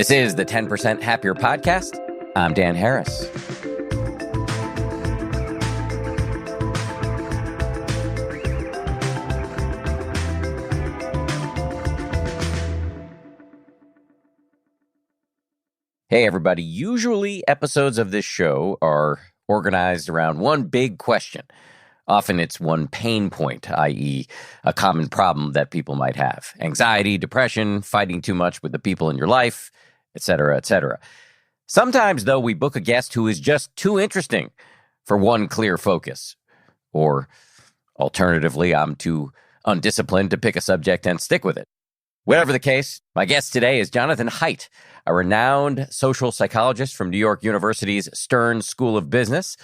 This is the 10% Happier Podcast. I'm Dan Harris. Hey, everybody. Usually episodes of this show are organized around one big question. Often it's one pain point, i.e., a common problem that people might have. Anxiety, depression, fighting too much with the people in your life, etc., etc. Sometimes, though, we book a guest who is just too interesting for one clear focus. Or, alternatively, I'm too undisciplined to pick a subject and stick with it. Whatever the case, my guest today is Jonathan Haidt, a renowned social psychologist from New York University's Stern School of Business.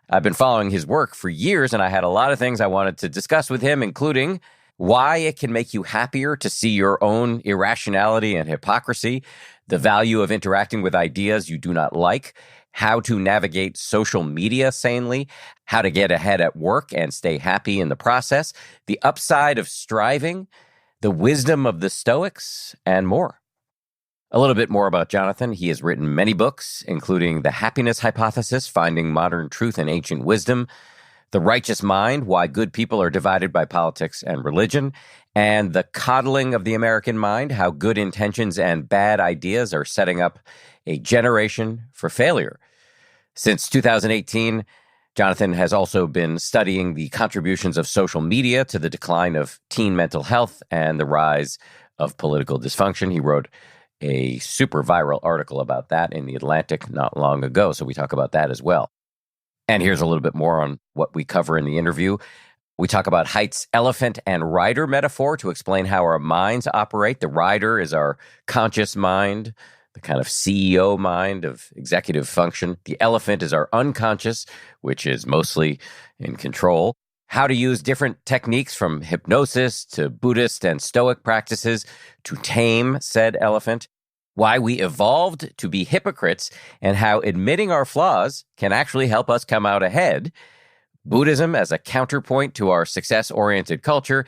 I've been following his work for years, and I had a lot of things I wanted to discuss with him, including why it can make you happier to see your own irrationality and hypocrisy, the value of interacting with ideas you do not like, how to navigate social media sanely, how to get ahead at work and stay happy in the process, the upside of striving, the wisdom of the Stoics, and more. A little bit more about Jonathan. He has written many books, including The Happiness Hypothesis, Finding Modern Truth in Ancient Wisdom, The Righteous Mind, Why Good People Are Divided by Politics and Religion, and The Coddling of the American Mind, How Good Intentions and Bad Ideas Are Setting Up a Generation for Failure. Since 2018, Jonathan has also been studying the contributions of social media to the decline of teen mental health and the rise of political dysfunction. He wrote a super viral article about that in The Atlantic not long ago, so we talk about that as well. And here's a little bit more on what we cover in the interview. We talk about Haidt's elephant and rider metaphor to explain how our minds operate. The rider is our conscious mind, the kind of CEO mind of executive function. The elephant is our unconscious, which is mostly in control. How to use different techniques from hypnosis to Buddhist and Stoic practices to tame said elephant. Why we evolved to be hypocrites and how admitting our flaws can actually help us come out ahead. Buddhism as a counterpoint to our success-oriented culture,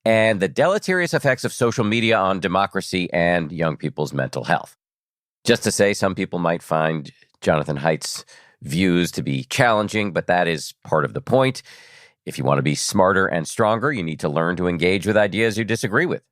and the deleterious effects of social media on democracy and young people's mental health. Just to say, some people might find Jonathan Haidt's views to be challenging, but that is part of the point. If you want to be smarter and stronger, you need to learn to engage with ideas you disagree with.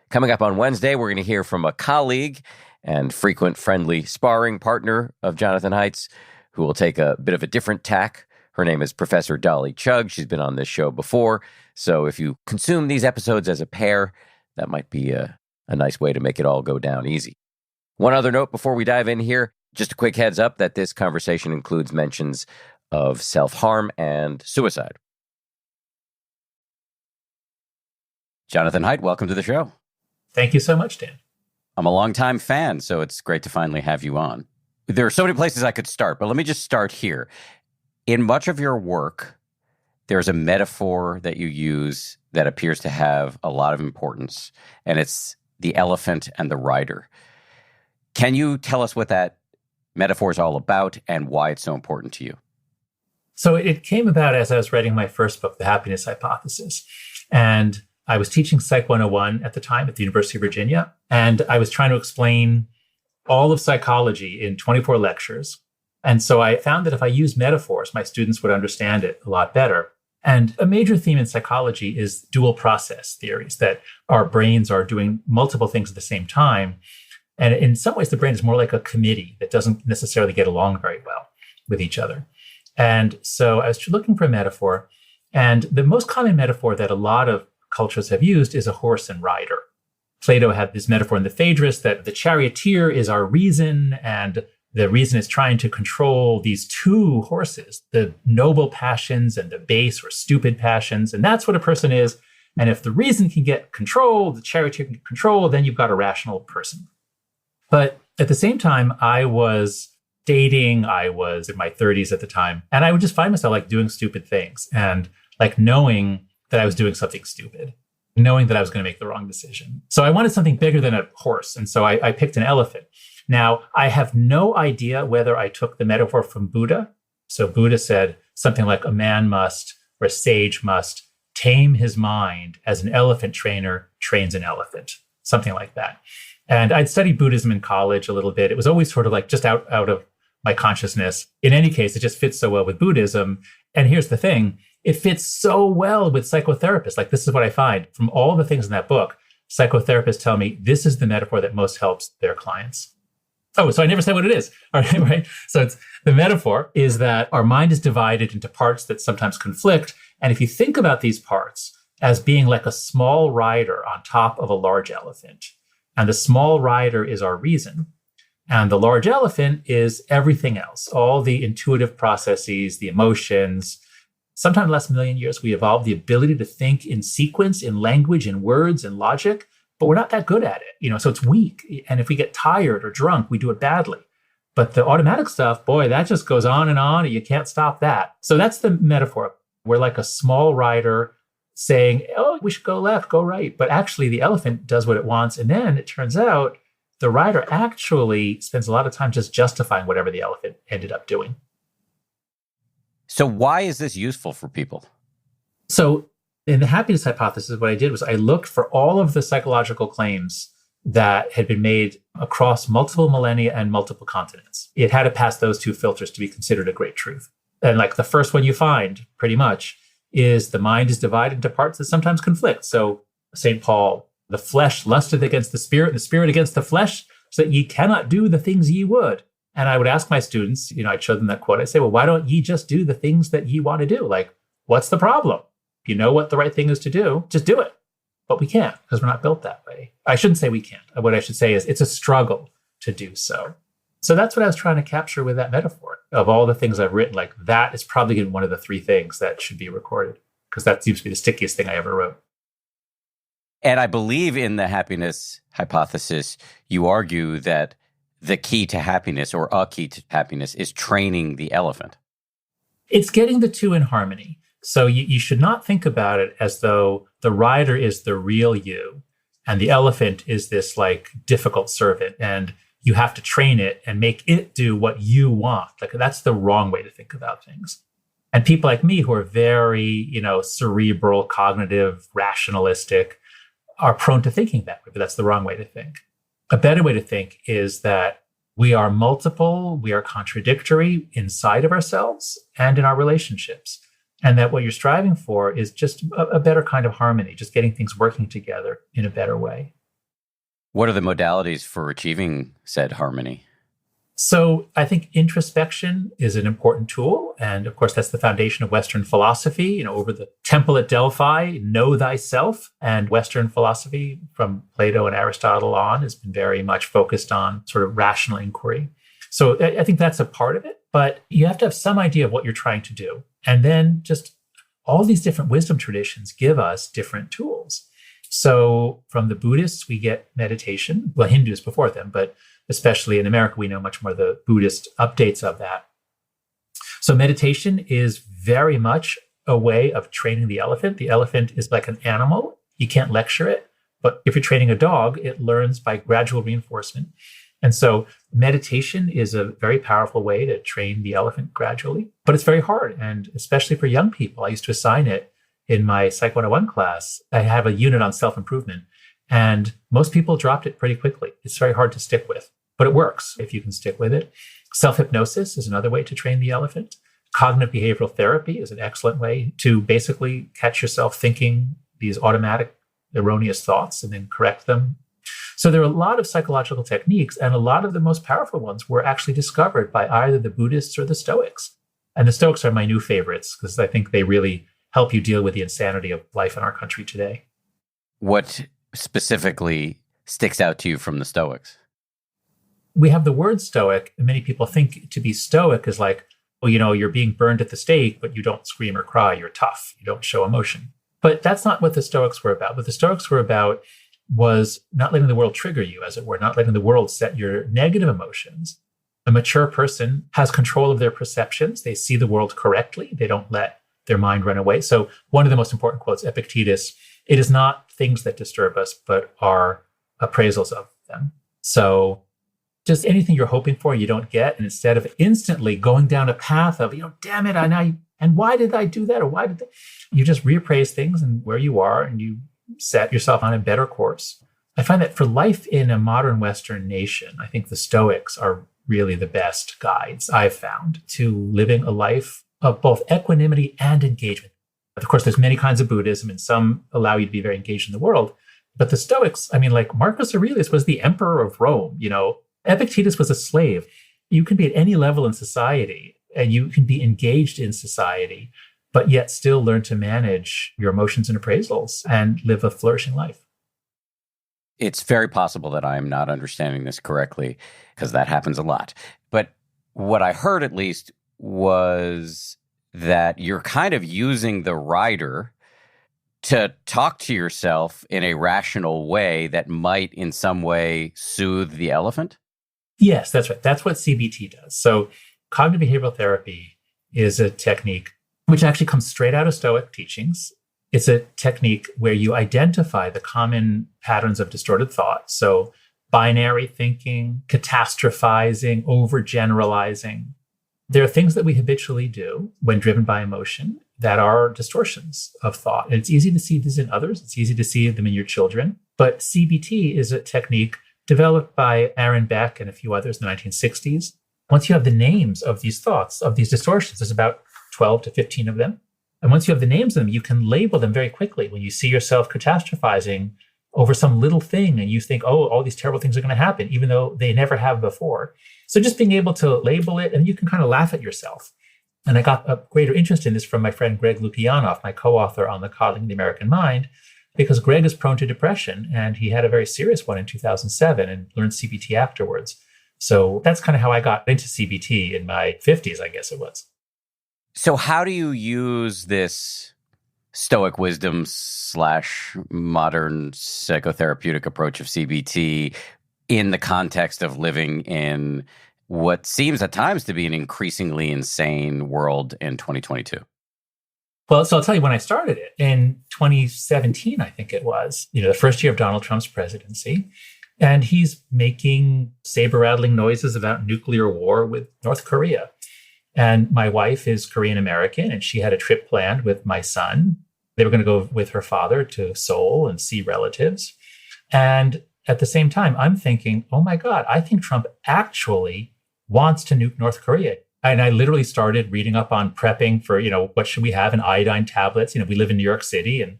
Coming up on Wednesday, we're going to hear from a colleague and frequent friendly sparring partner of Jonathan Haidt's, who will take a bit of a different tack. Her name is Professor Dolly Chugg. She's been on this show before. So if you consume these episodes as a pair, that might be a nice way to make it all go down easy. One other note before we dive in here, just a quick heads up that this conversation includes mentions of self-harm and suicide. Jonathan Haidt, welcome to the show. Thank you so much, Dan. I'm a longtime fan, so it's great to finally have you on. There are so many places I could start, but let me just start here. In much of your work, there's a metaphor that you use that appears to have a lot of importance, and it's the elephant and the rider. Can you tell us what that metaphor is all about and why it's so important to you? So it came about as I was writing my first book, The Happiness Hypothesis. And I was teaching Psych 101 at the time at the University of Virginia. And I was trying to explain all of psychology in 24 lectures. And so I found that if I used metaphors, my students would understand it a lot better. And a major theme in psychology is dual process theories, that our brains are doing multiple things at the same time. And in some ways, the brain is more like a committee that doesn't necessarily get along very well with each other. And so I was looking for a metaphor. And the most common metaphor that a lot of cultures have used is a horse and rider. Plato had this metaphor in the Phaedrus that the charioteer is our reason, and the reason is trying to control these two horses, the noble passions and the base or stupid passions. And that's what a person is. And if the reason can get control, the charioteer can get control, then you've got a rational person. But at the same time, I was dating, I was in my 30s at the time, and I would just find myself like doing stupid things and like knowing that I was doing something stupid, knowing that I was going to make the wrong decision. So I wanted something bigger than a horse. And so I picked an elephant. Now, I have no idea whether I took the metaphor from Buddha. So Buddha said something like a man must, or a sage must, tame his mind as an elephant trainer trains an elephant. something like that. And I'd studied Buddhism in college a little bit. It was always sort of like just out of my consciousness. In any case, it just fits so well with Buddhism. And here's the thing, it fits so well with psychotherapists. Like, this is what I find from all the things in that book. Psychotherapists tell me this is the metaphor that most helps their clients. Oh, so I never said what it is. All right, right? So the metaphor is that our mind is divided into parts that sometimes conflict. And if you think about these parts as being like a small rider on top of a large elephant, and the small rider is our reason, and the large elephant is everything else, all the intuitive processes, the emotions. Sometime in the last million years, we evolved the ability to think in sequence, in language, in words, in logic, but we're not that good at it, so it's weak. And if we get tired or drunk, we do it badly. But the automatic stuff, boy, that just goes on, and you can't stop that. So that's the metaphor. We're like a small rider saying, oh, we should go left, go right. But actually, the elephant does what it wants. And then it turns out the rider actually spends a lot of time just justifying whatever the elephant ended up doing. So why is this useful for people? So in the happiness hypothesis, what I did was I looked for all of the psychological claims that had been made across multiple millennia and multiple continents. It had to pass those two filters to be considered a great truth. And like the first one you find, pretty much, is the mind is divided into parts that sometimes conflict. So St. Paul, the flesh lusteth against the spirit against the flesh, so that ye cannot do the things ye would. And I would ask my students, I'd show them that quote. I'd say, well, why don't ye just do the things that ye want to do? Like, what's the problem? If you know what the right thing is to do, just do it. But we can't, because we're not built that way. I shouldn't say we can't. What I should say is it's a struggle to do so. So that's what I was trying to capture with that metaphor. Of all the things I've written, like that is probably one of the three things that should be recorded, because that seems to be the stickiest thing I ever wrote. And I believe in the happiness hypothesis, you argue that the key to happiness, or a key to happiness, is training the elephant. It's getting the two in harmony. So you should not think about it as though the rider is the real you and the elephant is this like difficult servant, and you have to train it and make it do what you want. Like, that's the wrong way to think about things. And people like me who are very, cerebral, cognitive, rationalistic, are prone to thinking that way, but that's the wrong way to think. A better way to think is that we are multiple, we are contradictory inside of ourselves and in our relationships. And that what you're striving for is just a better kind of harmony, just getting things working together in a better way. What are the modalities for achieving said harmony? So I think introspection is an important tool. And of course, that's the foundation of Western philosophy. Over the temple at Delphi, know thyself. And Western philosophy from Plato and Aristotle on has been very much focused on sort of rational inquiry. So I think that's a part of it. But you have to have some idea of what you're trying to do. And then just all these different wisdom traditions give us different tools. So from the Buddhists, we get meditation. Well, Hindus before them, but especially in America, we know much more the Buddhist updates of that. So meditation is very much a way of training the elephant. The elephant is like an animal. You can't lecture it. But if you're training a dog, it learns by gradual reinforcement. And so meditation is a very powerful way to train the elephant gradually, but it's very hard. And especially for young people, I used to assign it in my Psych 101 class. I have a unit on self-improvement, and most people dropped it pretty quickly. It's very hard to stick with, but it works if you can stick with it. Self-hypnosis is another way to train the elephant. Cognitive behavioral therapy is an excellent way to basically catch yourself thinking these automatic, erroneous thoughts and then correct them. So there are a lot of psychological techniques, and a lot of the most powerful ones were actually discovered by either the Buddhists or the Stoics. And the Stoics are my new favorites because I think they really help you deal with the insanity of life in our country today. What specifically sticks out to you from the Stoics? We have the word Stoic, and many people think to be Stoic is like, well, you're being burned at the stake, but you don't scream or cry. You're tough. You don't show emotion. But that's not what the Stoics were about. What the Stoics were about was not letting the world trigger you, as it were, not letting the world set your negative emotions. A mature person has control of their perceptions. They see the world correctly. They don't let their mind run away. So one of the most important quotes, Epictetus, it is not things that disturb us, but our appraisals of them. So just anything you're hoping for, you don't get. And instead of instantly going down a path of, damn it, and why did I do that? Or why did they? You just reappraise things and where you are, and you set yourself on a better course. I find that for life in a modern Western nation, I think the Stoics are really the best guides I've found to living a life of both equanimity and engagement. Of course, there's many kinds of Buddhism, and some allow you to be very engaged in the world. But the Stoics, I mean, like Marcus Aurelius was the emperor of Rome, Epictetus was a slave. You can be at any level in society and you can be engaged in society, but yet still learn to manage your emotions and appraisals and live a flourishing life. It's very possible that I'm not understanding this correctly, because that happens a lot. But what I heard, at least, was that you're kind of using the rider to talk to yourself in a rational way that might in some way soothe the elephant? Yes, that's right. That's what CBT does. So cognitive behavioral therapy is a technique which actually comes straight out of Stoic teachings. It's a technique where you identify the common patterns of distorted thought. So binary thinking, catastrophizing, overgeneralizing. There are things that we habitually do when driven by emotion that are distortions of thought. And it's easy to see these in others. It's easy to see them in your children. But CBT is a technique developed by Aaron Beck and a few others in the 1960s. Once you have the names of these thoughts, of these distortions, there's about 12 to 15 of them. And once you have the names of them, you can label them very quickly. When you see yourself catastrophizing over some little thing and you think, oh, all these terrible things are going to happen, even though they never have before. So just being able to label it, and you can kind of laugh at yourself. And I got a greater interest in this from my friend Greg Lukianoff, my co-author on The Coddling the American Mind, because Greg is prone to depression, and he had a very serious one in 2007 and learned CBT afterwards. So that's kind of how I got into CBT in my 50s, I guess it was. So how do you use this Stoic wisdom / modern psychotherapeutic approach of CBT in the context of living in what seems at times to be an increasingly insane world in 2022? Well, so I'll tell you, when I started it in 2017, I think it was, the first year of Donald Trump's presidency, and he's making saber-rattling noises about nuclear war with North Korea. And my wife is Korean American, and she had a trip planned with my son. They were going to go with her father to Seoul and see relatives. And at the same time, I'm thinking, oh my God, I think Trump actually wants to nuke North Korea. And I literally started reading up on prepping for, what should we have in iodine tablets? We live in New York City, and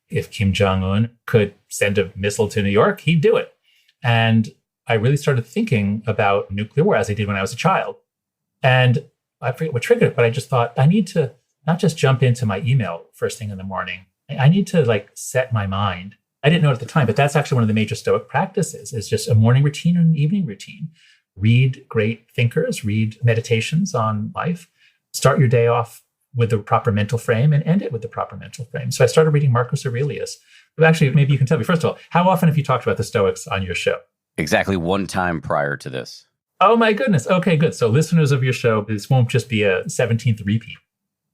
if Kim Jong-un could send a missile to New York, he'd do it. And I really started thinking about nuclear war as I did when I was a child. And I forget what triggered it, but I just thought I need to not just jump into my email first thing in the morning. I need to set my mind. I didn't know it at the time, but that's actually one of the major Stoic practices, is just a morning routine and an evening routine. Read great thinkers, read meditations on life, start your day off with the proper mental frame and end it with the proper mental frame. So I started reading Marcus Aurelius. But actually, maybe you can tell me, first of all, how often have you talked about the Stoics on your show? Exactly one time prior to this. Oh my goodness. Okay, good. So listeners of your show, this won't just be a 17th repeat.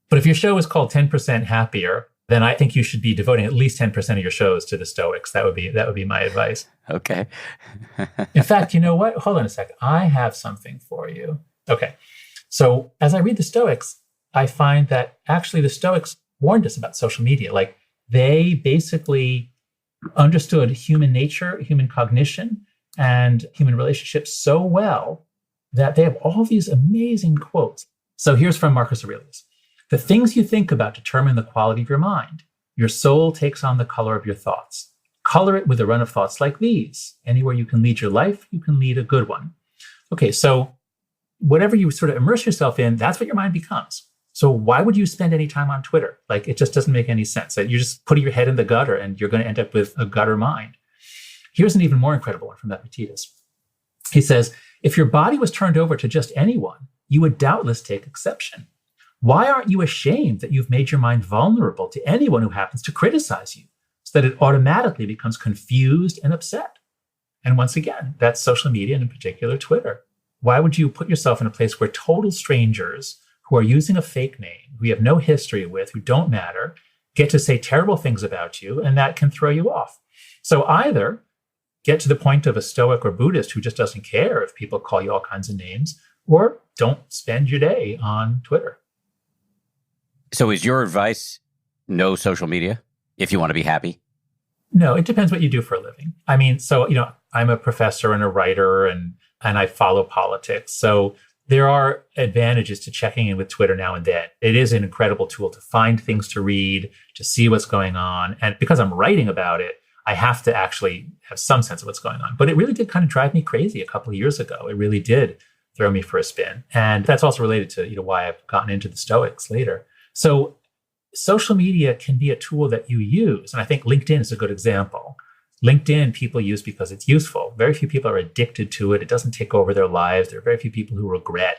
But if your show is called 10% Happier, then I think you should be devoting at least 10% of your shows to the Stoics. That would be my advice. Okay. In fact, you know what? Hold on a second. I have something for you. Okay. So as I read the Stoics, I find that actually the Stoics warned us about social media. They basically understood human nature, human cognition, and human relationships so well that they have all these amazing quotes. So here's from Marcus Aurelius. The things you think about determine the quality of your mind. Your soul takes on the color of your thoughts. Color it with a run of thoughts like these. Anywhere you can lead your life, you can lead a good one. Okay, so whatever you sort of immerse yourself in, that's what your mind becomes. So why would you spend any time on Twitter? It just doesn't make any sense. You're just putting your head in the gutter and you're going to end up with a gutter mind. Here's an even more incredible one from Epictetus. He says, if your body was turned over to just anyone, you would doubtless take exception. Why aren't you ashamed that you've made your mind vulnerable to anyone who happens to criticize you, so that it automatically becomes confused and upset? And once again, that's social media, and in particular, Twitter. Why would you put yourself in a place where total strangers who are using a fake name, who you have no history with, who don't matter, get to say terrible things about you, and that can throw you off? So either get to the point of a Stoic or Buddhist who just doesn't care if people call you all kinds of names, or don't spend your day on Twitter. So is your advice no social media if you want to be happy? No, it depends what you do for a living. I mean, so, I'm a professor and a writer and I follow politics. So there are advantages to checking in with Twitter now and then. It is an incredible tool to find things to read, to see what's going on. And because I'm writing about it, I have to actually have some sense of what's going on. But it really did kind of drive me crazy a couple of years ago. It really did throw me for a spin. And that's also related to, why I've gotten into the Stoics later. So social media can be a tool that you use. And I think LinkedIn is a good example. LinkedIn people use because it's useful. Very few people are addicted to it. It doesn't take over their lives. There are very few people who regret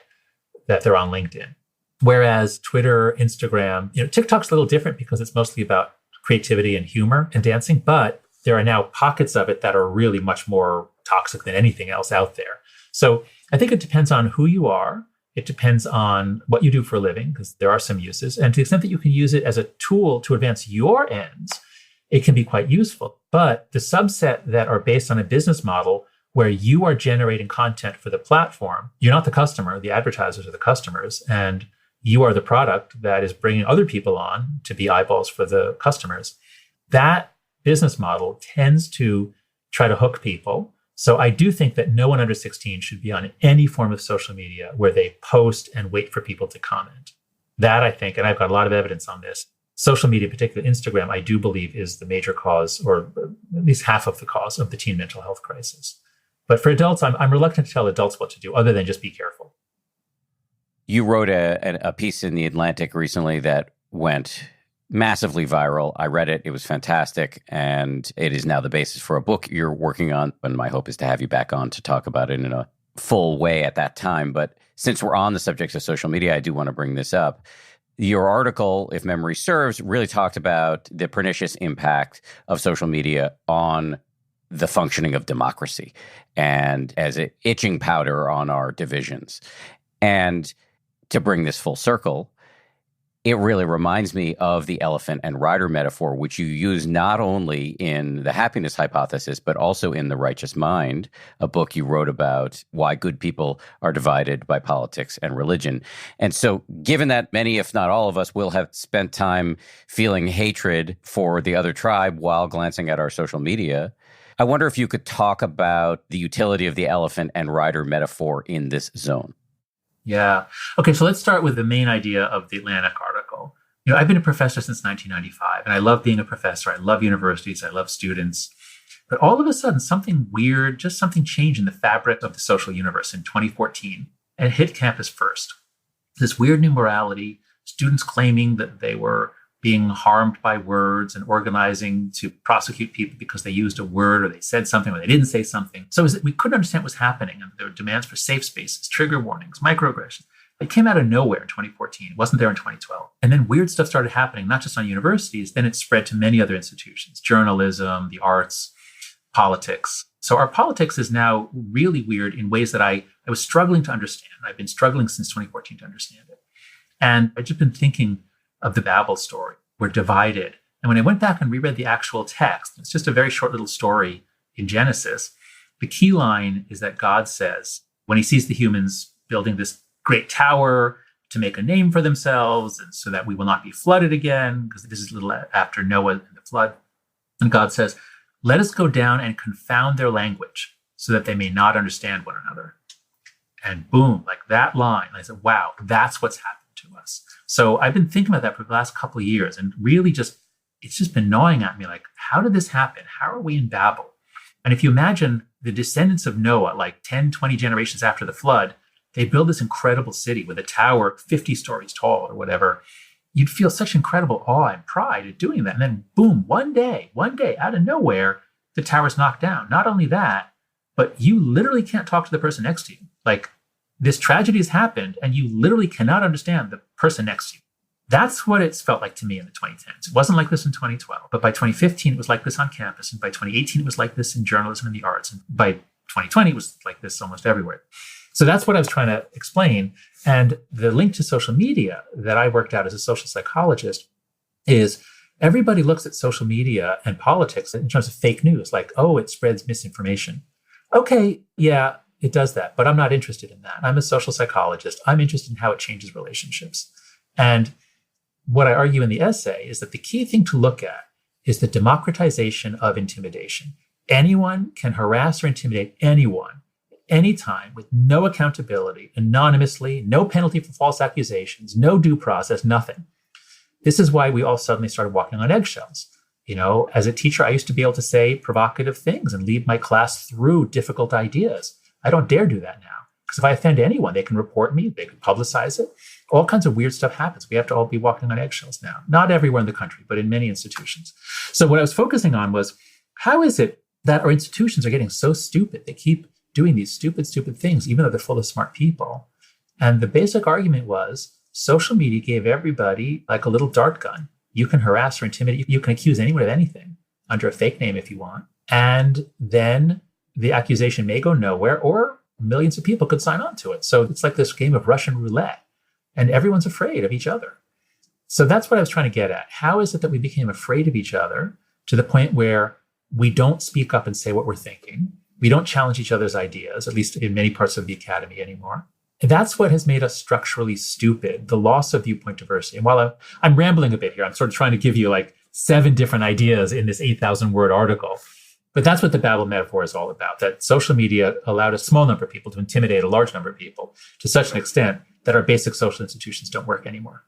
that they're on LinkedIn. Whereas Twitter, Instagram, TikTok's a little different because it's mostly about creativity and humor and dancing, but there are now pockets of it that are really much more toxic than anything else out there. So I think it depends on who you are. It depends on what you do for a living, because there are some uses. And to the extent that you can use it as a tool to advance your ends, it can be quite useful. But the subset that are based on a business model where you are generating content for the platform, you're not the customer, the advertisers are the customers, and you are the product that is bringing other people on to be eyeballs for the customers. That business model tends to try to hook people. So I do think that no one under 16 should be on any form of social media where they post and wait for people to comment. That I think, and I've got a lot of evidence on this, social media, particularly Instagram, I do believe is the major cause, or at least half of the cause of the teen mental health crisis. But for adults, I'm reluctant to tell adults what to do other than just be careful. You wrote a piece in The Atlantic recently that went massively viral. I read it. It was fantastic. And it is now the basis for a book you're working on. And my hope is to have you back on to talk about it in a full way at that time. But since we're on the subject of social media, I do want to bring this up. Your article, if memory serves, really talked about the pernicious impact of social media on the functioning of democracy and as an itching powder on our divisions. And to bring this full circle, it really reminds me of the elephant and rider metaphor, which you use not only in the happiness hypothesis, but also in The Righteous Mind, a book you wrote about why good people are divided by politics and religion. And so given that many, if not all of us, will have spent time feeling hatred for the other tribe while glancing at our social media, I wonder if you could talk about the utility of the elephant and rider metaphor in this zone. Yeah. Okay, so let's start with the main idea of the Atlantic article. I've been a professor since 1995, and I love being a professor. I love universities. I love students. But all of a sudden, something weird, just something changed in the fabric of the social universe in 2014, and it hit campus first. This weird new morality, students claiming that they were being harmed by words and organizing to prosecute people because they used a word or they said something or they didn't say something. So we couldn't understand what was happening. And there were demands for safe spaces, trigger warnings, microaggressions. It came out of nowhere in 2014. It wasn't there in 2012. And then weird stuff started happening, not just on universities, then it spread to many other institutions, journalism, the arts, politics. So our politics is now really weird in ways that I was struggling to understand. I've been struggling since 2014 to understand it. And I've just been thinking of the Babel story. We're divided. And when I went back and reread the actual text, it's just a very short little story in Genesis. The key line is that God says, when he sees the humans building this great tower to make a name for themselves, and so that we will not be flooded again, because this is a little after Noah and the flood. And God says, let us go down and confound their language so that they may not understand one another. And boom, like that line, I said, wow, that's what's happened to us. So I've been thinking about that for the last couple of years, and really it's just been gnawing at me, like, how did this happen? How are we in Babel? And if you imagine the descendants of Noah, like 10, 20 generations after the flood, they build this incredible city with a tower 50 stories tall or whatever. You'd feel such incredible awe and pride at doing that. And then boom, one day, out of nowhere, the tower's knocked down. Not only that, but you literally can't talk to the person next to you. Like, this tragedy has happened and you literally cannot understand the person next to you. That's what it's felt like to me in the 2010s. It wasn't like this in 2012, but by 2015, it was like this on campus. And by 2018, it was like this in journalism and the arts. And by 2020, it was like this almost everywhere. So that's what I was trying to explain. And the link to social media that I worked out as a social psychologist is everybody looks at social media and politics in terms of fake news, like, oh, it spreads misinformation. Okay, yeah, it does that, but I'm not interested in that. I'm a social psychologist. I'm interested in how it changes relationships. And what I argue in the essay is that the key thing to look at is the democratization of intimidation. Anyone can harass or intimidate anyone, anytime, with no accountability, anonymously, no penalty for false accusations, no due process, nothing. This is why we all suddenly started walking on eggshells. As a teacher, I used to be able to say provocative things and lead my class through difficult ideas. I don't dare do that now, because if I offend anyone, they can report me, they can publicize it. All kinds of weird stuff happens. We have to all be walking on eggshells now. Not everywhere in the country, but in many institutions. So what I was focusing on was, how is it that our institutions are getting so stupid? They keep doing these stupid things, even though they're full of smart people. And the basic argument was, social media gave everybody like a little dart gun. You can harass or intimidate. You can accuse anyone of anything under a fake name if you want. And then the accusation may go nowhere, or millions of people could sign on to it. So it's like this game of Russian roulette, and everyone's afraid of each other. So that's what I was trying to get at. How is it that we became afraid of each other to the point where we don't speak up and say what we're thinking? We don't challenge each other's ideas, at least in many parts of the academy anymore. And that's what has made us structurally stupid, the loss of viewpoint diversity. And while I'm rambling a bit here, I'm sort of trying to give you like 7 different ideas in this 8,000 word article. But that's what the Babel metaphor is all about, that social media allowed a small number of people to intimidate a large number of people to such an extent that our basic social institutions don't work anymore.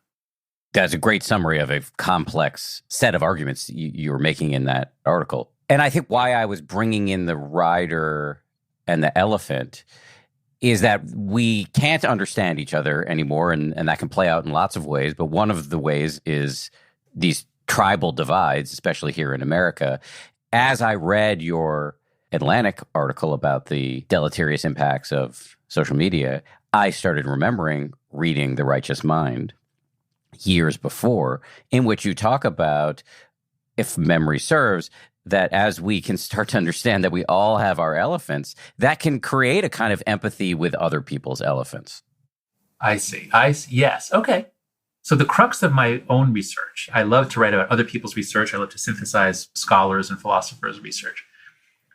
That's a great summary of a complex set of arguments you were making in that article. And I think why I was bringing in the rider and the elephant is that we can't understand each other anymore, and that can play out in lots of ways. But one of the ways is these tribal divides, especially here in America. As I read your Atlantic article about the deleterious impacts of social media, I started remembering reading The Righteous Mind years before, in which you talk about, if memory serves, that as we can start to understand that we all have our elephants, that can create a kind of empathy with other people's elephants. I see. Yes. Okay. So the crux of my own research, I love to write about other people's research. I love to synthesize scholars and philosophers' research.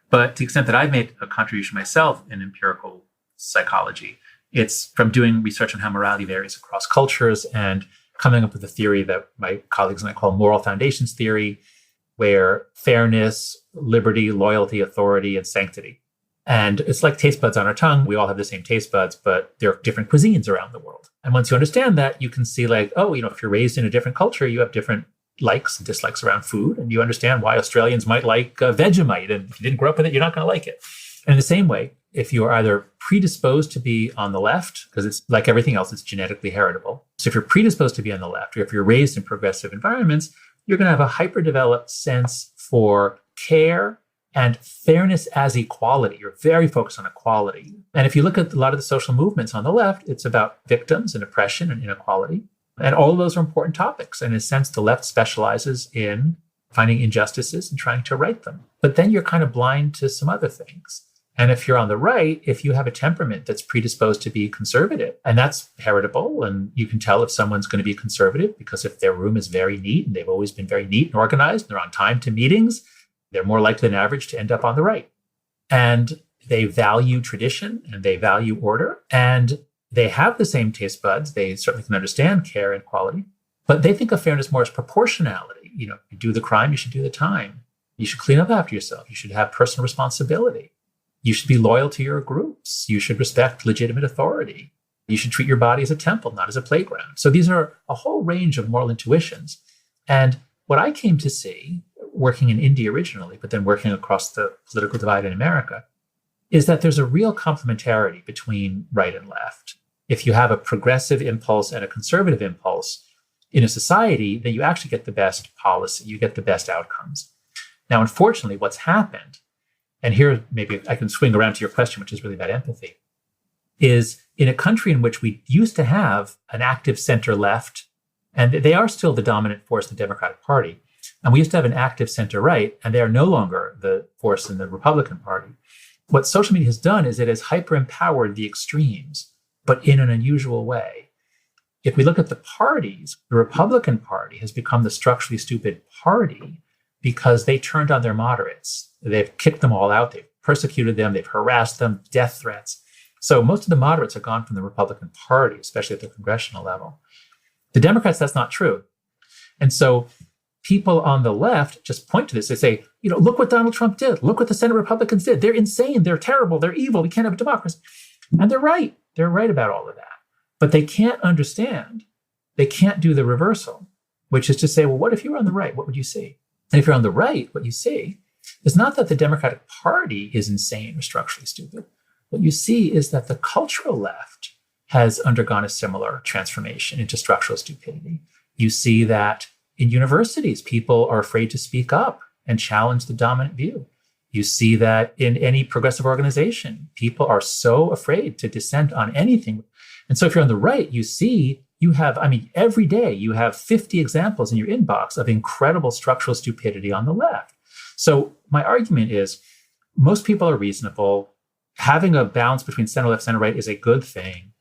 But to the extent that I've made a contribution myself in empirical psychology, it's from doing research on how morality varies across cultures and coming up with a theory that my colleagues and I call moral foundations theory, where fairness, liberty, loyalty, authority, and sanctity. And it's like taste buds on our tongue. We all have the same taste buds, but there are different cuisines around the world. And once you understand that, you can see like, if you're raised in a different culture, you have different likes and dislikes around food. And you understand why Australians might like Vegemite. And if you didn't grow up with it, you're not going to like it. And in the same way, if you are either predisposed to be on the left, because it's like everything else, it's genetically heritable. So if you're predisposed to be on the left, or if you're raised in progressive environments, you're going to have a hyper-developed sense for care and fairness as equality. You're very focused on equality. And if you look at a lot of the social movements on the left, it's about victims and oppression and inequality. And all of those are important topics. And in a sense, the left specializes in finding injustices and trying to right them. But then you're kind of blind to some other things. And if you're on the right, if you have a temperament that's predisposed to be conservative, and that's heritable, and you can tell if someone's going to be conservative because if their room is very neat and they've always been very neat and organized, and they're on time to meetings, they're more likely than average to end up on the right. And they value tradition and they value order, and they have the same taste buds. They certainly can understand care and quality, but they think of fairness more as proportionality. You do the crime, you should do the time. You should clean up after yourself. You should have personal responsibility. You should be loyal to your groups. You should respect legitimate authority. You should treat your body as a temple, not as a playground. So these are a whole range of moral intuitions. And what I came to see, working in India originally, but then working across the political divide in America, is that there's a real complementarity between right and left. If you have a progressive impulse and a conservative impulse in a society, then you actually get the best policy, you get the best outcomes. Now, unfortunately, what's happened, and here maybe I can swing around to your question, which is really about empathy, is in a country in which we used to have an active center left, and they are still the dominant force in the Democratic Party, and we used to have an active center right, and they are no longer the force in the Republican Party. What social media has done is it has hyper-empowered the extremes, but in an unusual way. If we look at the parties, the Republican Party has become the structurally stupid party because they turned on their moderates. They've kicked them all out. They've persecuted them. They've harassed them, death threats. So most of the moderates are gone from the Republican Party, especially at the congressional level. The Democrats, that's not true. And so people on the left just point to this. They say, look what Donald Trump did. Look what the Senate Republicans did. They're insane. They're terrible. They're evil. We can't have a democracy. And they're right. They're right about all of that. But they can't understand. They can't do the reversal, which is to say, well, what if you were on the right? What would you see? And if you're on the right, what you see is not that the Democratic Party is insane or structurally stupid. What you see is that the cultural left has undergone a similar transformation into structural stupidity. You see that in universities, people are afraid to speak up and challenge the dominant view. You see that in any progressive organization, people are so afraid to dissent on anything. And so if you're on the right, you have every day you have 50 examples in your inbox of incredible structural stupidity on the left. So my argument is most people are reasonable. Having a balance between center left, center right is a good thing.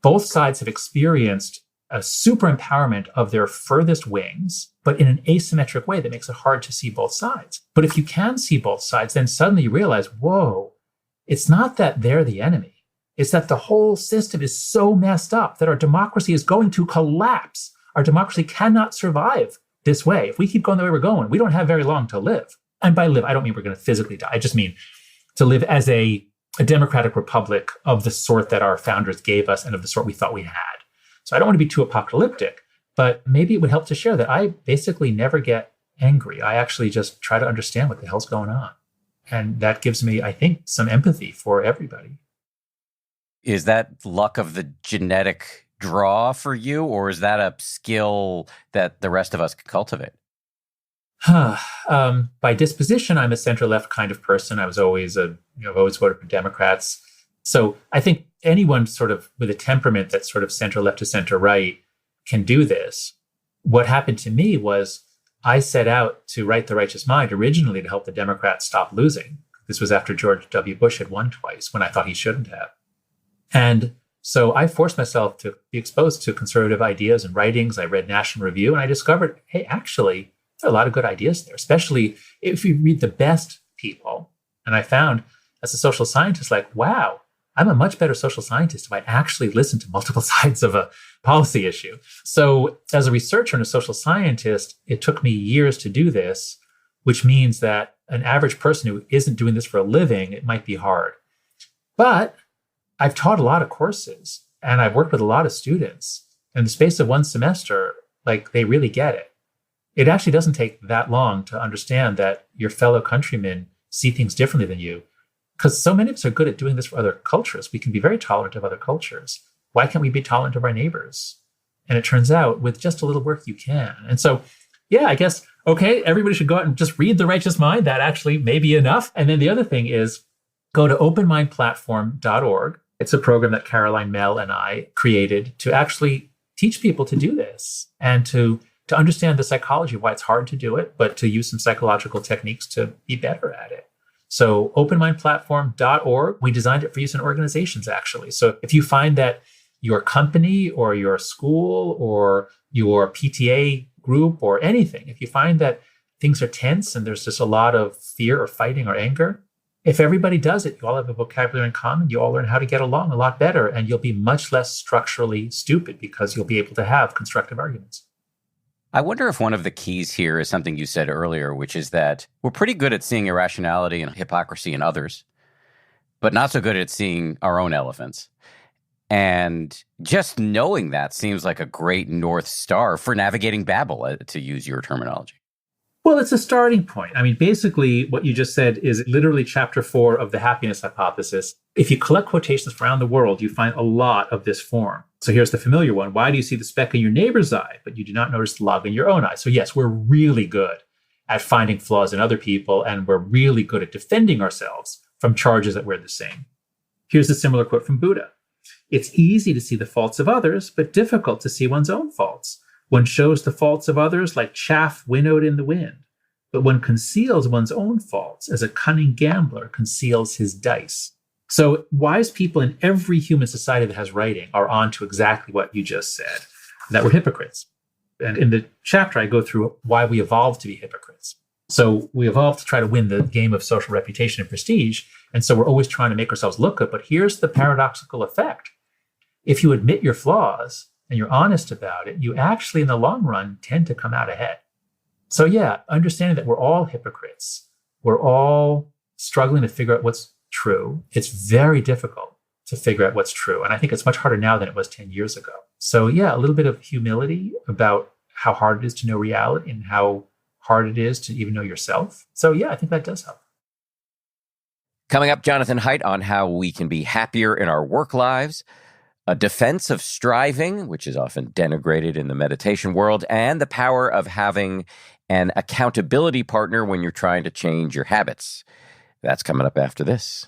Both sides have experienced a super empowerment of their furthest wings, but in an asymmetric way that makes it hard to see both sides. But if you can see both sides, then suddenly you realize, whoa, it's not that they're the enemy. It's that the whole system is so messed up that our democracy is going to collapse. Our democracy cannot survive this way. If we keep going the way we're going, we don't have very long to live. And by live, I don't mean we're going to physically die. I just mean to live as a democratic republic of the sort that our founders gave us and of the sort we thought we had. So I don't want to be too apocalyptic, but maybe it would help to share that I basically never get angry. I actually just try to understand what the hell's going on. And that gives me, I think, some empathy for everybody. Is that luck of the genetic draw for you, or is that a skill that the rest of us can cultivate? By disposition, I'm a center-left kind of person. I've always voted for Democrats. So I think anyone sort of with a temperament that's sort of center-left to center-right can do this. What happened to me was I set out to write The Righteous Mind originally to help the Democrats stop losing. This was after George W. Bush had won twice when I thought he shouldn't have. And so I forced myself to be exposed to conservative ideas and writings. I read National Review and I discovered, hey, actually, there are a lot of good ideas there, especially if you read the best people. And I found as a social scientist, like, wow, I'm a much better social scientist if I actually listen to multiple sides of a policy issue. So as a researcher and a social scientist, it took me years to do this, which means that an average person who isn't doing this for a living, it might be hard. But I've taught a lot of courses and I've worked with a lot of students. In the space of one semester, like they really get it. It actually doesn't take that long to understand that your fellow countrymen see things differently than you. Because so many of us are good at doing this for other cultures. We can be very tolerant of other cultures. Why can't we be tolerant of our neighbors? And it turns out with just a little work, you can. And so, yeah, I guess, okay, everybody should go out and just read The Righteous Mind. That actually may be enough. And then the other thing is go to openmindplatform.org. It's a program that Caroline Mell and I created to actually teach people to do this and to understand the psychology of why it's hard to do it, but to use some psychological techniques to be better at it. So openmindplatform.org, we designed it for use in organizations, actually. So if you find that your company or your school or your PTA group or anything, if you find that things are tense and there's just a lot of fear or fighting or anger, if everybody does it, you all have a vocabulary in common, you all learn how to get along a lot better, and you'll be much less structurally stupid because you'll be able to have constructive arguments. I wonder if one of the keys here is something you said earlier, which is that we're pretty good at seeing irrationality and hypocrisy in others, but not so good at seeing our own elephants. And just knowing that seems like a great North Star for navigating Babel, to use your terminology. Well, it's a starting point. I mean, basically, what you just said is literally chapter 4 of the happiness hypothesis. If you collect quotations from around the world, you find a lot of this form. So here's the familiar one. Why do you see the speck in your neighbor's eye, but you do not notice the log in your own eye? So yes, we're really good at finding flaws in other people, and we're really good at defending ourselves from charges that we're the same. Here's a similar quote from Buddha. It's easy to see the faults of others, but difficult to see one's own faults. One shows the faults of others like chaff winnowed in the wind, but one conceals one's own faults as a cunning gambler conceals his dice. So wise people in every human society that has writing are on to exactly what you just said, that we're hypocrites. And in the chapter, I go through why we evolved to be hypocrites. So we evolved to try to win the game of social reputation and prestige. And so we're always trying to make ourselves look good. But here's the paradoxical effect. If you admit your flaws and you're honest about it, you actually, in the long run, tend to come out ahead. So yeah, understanding that we're all hypocrites. We're all struggling to figure out what's true. It's very difficult to figure out what's true. And I think it's much harder now than it was 10 years ago. So yeah, a little bit of humility about how hard it is to know reality and how hard it is to even know yourself. So yeah, I think that does help. Coming up, Jonathan Haidt on how we can be happier in our work lives, a defense of striving, which is often denigrated in the meditation world, and the power of having an accountability partner when you're trying to change your habits. That's coming up after this.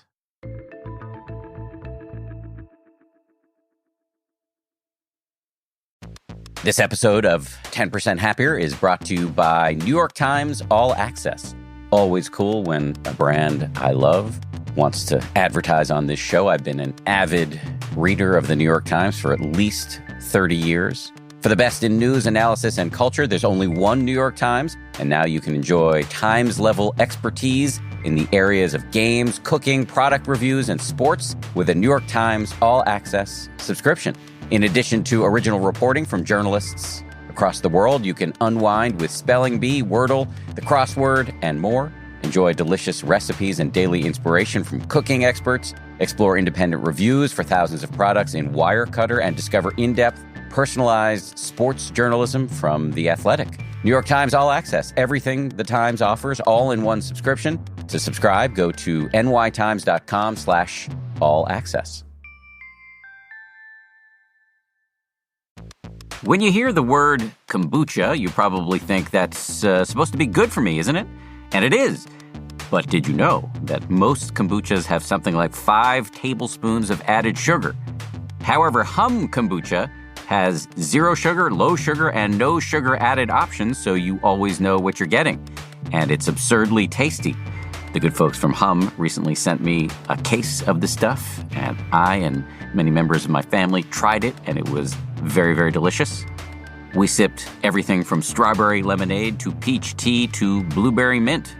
This episode of 10% Happier is brought to you by New York Times All Access. Always cool when a brand I love wants to advertise on this show. I've been an avid reader of the New York Times for at least 30 years. For the best in news, analysis, and culture, there's only one New York Times, and now you can enjoy Times-level expertise in the areas of games, cooking, product reviews, and sports with a New York Times All Access subscription. In addition to original reporting from journalists across the world, you can unwind with Spelling Bee, Wordle, the crossword, and more. Enjoy delicious recipes and daily inspiration from cooking experts. Explore independent reviews for thousands of products in Wirecutter and discover in-depth, personalized sports journalism from The Athletic. New York Times All Access, everything the Times offers, all in one subscription. To subscribe, go to nytimes.com/all access. When you hear the word kombucha, you probably think that's supposed to be good for me, isn't it? And it is. But did you know that most kombuchas have something like 5 tablespoons of added sugar? However, hum kombucha has 0 sugar, low sugar, and no sugar added options, so you always know what you're getting. And it's absurdly tasty. The good folks from Hum recently sent me a case of the stuff, and I and many members of my family tried it, and it was very, very delicious. We sipped everything from strawberry lemonade to peach tea to blueberry mint.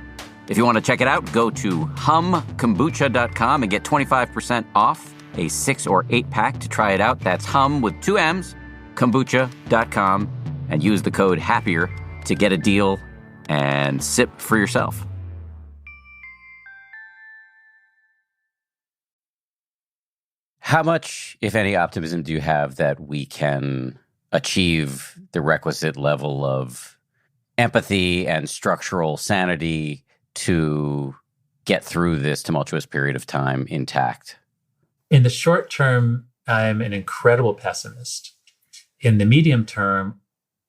If you want to check it out, go to humkombucha.com and get 25% off a 6 or 8-pack to try it out. That's hum with 2 M's, kombucha.com, and use the code HAPPIER to get a deal and sip for yourself. How much, if any, optimism do you have that we can achieve the requisite level of empathy and structural sanity to get through this tumultuous period of time intact? In the short term, I'm an incredible pessimist. In the medium term,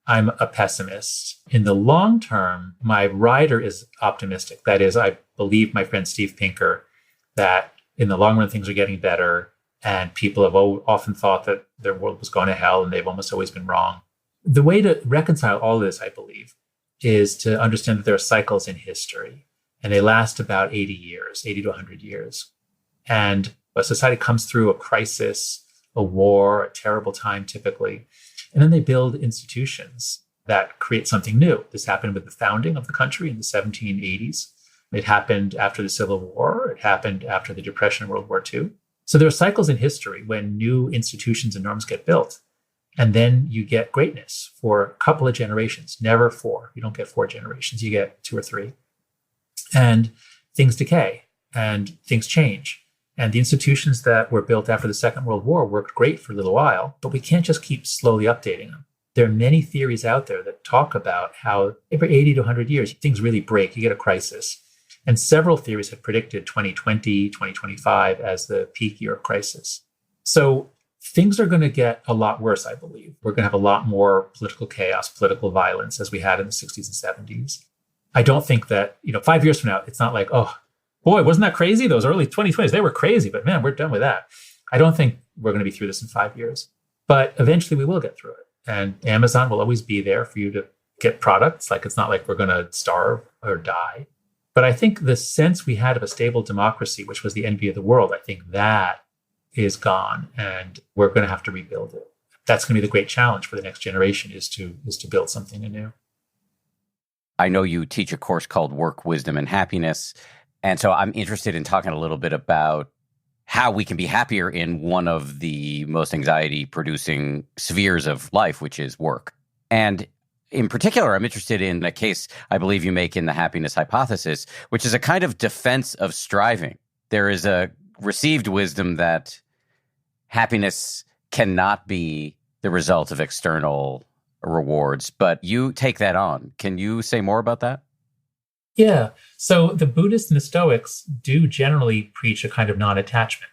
I'm a pessimist. In the long term, my rider is optimistic. That is, I believe my friend Steve Pinker that in the long run, things are getting better. And people have often thought that their world was going to hell, and they've almost always been wrong. The way to reconcile all this, I believe, is to understand that there are cycles in history, and they last about 80 years, 80 to 100 years. And a society comes through a crisis, a war, a terrible time typically, and then they build institutions that create something new. This happened with the founding of the country in the 1780s. It happened after the Civil War. It happened after the Depression and World War II. So there are cycles in history when new institutions and norms get built, and then you get greatness for a couple of generations, never 4. You don't get 4 generations, you get 2 or 3. And things decay and things change. And the institutions that were built after the Second World War worked great for a little while, but we can't just keep slowly updating them. There are many theories out there that talk about how every 80 to 100 years, things really break, you get a crisis. And several theories have predicted 2020, 2025 as the peak year of crisis. So things are going to get a lot worse, I believe. We're going to have a lot more political chaos, political violence as we had in the 60s and 70s. I don't think that, 5 years from now, it's not like, oh, boy, wasn't that crazy? Those early 2020s, they were crazy, but man, we're done with that. I don't think we're going to be through this in 5 years, but eventually we will get through it. And Amazon will always be there for you to get products. Like, it's not like we're going to starve or die. But I think the sense we had of a stable democracy, which was the envy of the world, I think that is gone, and we're going to have to rebuild it. That's going to be the great challenge for the next generation is to build something anew. I know you teach a course called Work, Wisdom, and Happiness. And so I'm interested in talking a little bit about how we can be happier in one of the most anxiety-producing spheres of life, which is work. And In particular, I'm interested in a case I believe you make in the happiness hypothesis, which is a kind of defense of striving. There is a received wisdom that happiness cannot be the result of external rewards, but you take that on. Can you say more about that? Yeah. So the Buddhists and the Stoics do generally preach a kind of non-attachment.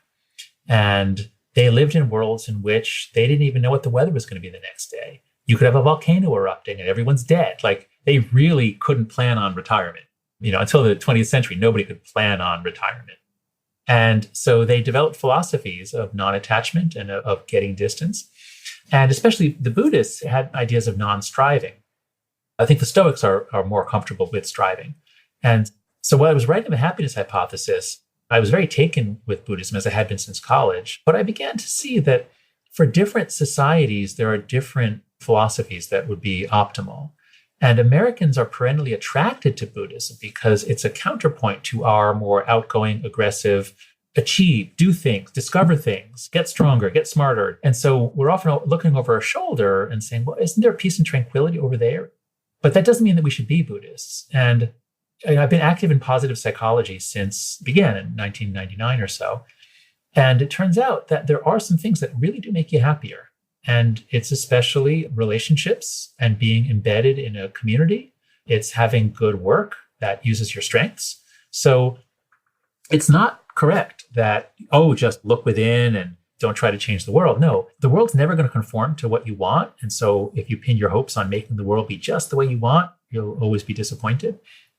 And they lived in worlds in which they didn't even know what the weather was going to be the next day. You could have a volcano erupting and everyone's dead. Like, they really couldn't plan on retirement. Until the 20th century, nobody could plan on retirement. And so they developed philosophies of non-attachment and of getting distance. And especially the Buddhists had ideas of non-striving. I think the Stoics are more comfortable with striving. And so while I was writing the happiness hypothesis, I was very taken with Buddhism, as I had been since college. But I began to see that for different societies, there are different philosophies that would be optimal. And Americans are perennially attracted to Buddhism because it's a counterpoint to our more outgoing, aggressive, achieve, do things, discover things, get stronger, get smarter. And so we're often looking over our shoulder and saying, well, isn't there peace and tranquility over there? But that doesn't mean that we should be Buddhists. And I've been active in positive psychology since it began in 1999 or so. And it turns out that there are some things that really do make you happier. And it's especially relationships and being embedded in a community. It's having good work that uses your strengths. So it's not correct that, just look within and don't try to change the world. No, the world's never going to conform to what you want. And so if you pin your hopes on making the world be just the way you want, you'll always be disappointed.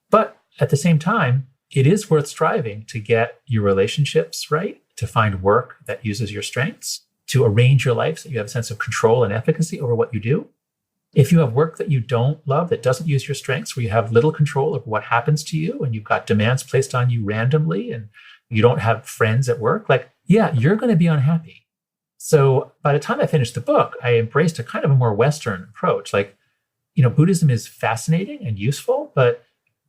But at the same time, it is worth striving to get your relationships right, to find work that uses your strengths, to arrange your life so you have a sense of control and efficacy over what you do. If you have work that you don't love, that doesn't use your strengths, where you have little control over what happens to you and you've got demands placed on you randomly and you don't have friends at work, you're going to be unhappy. So by the time I finished the book, I embraced a kind of a more Western approach. Buddhism is fascinating and useful, but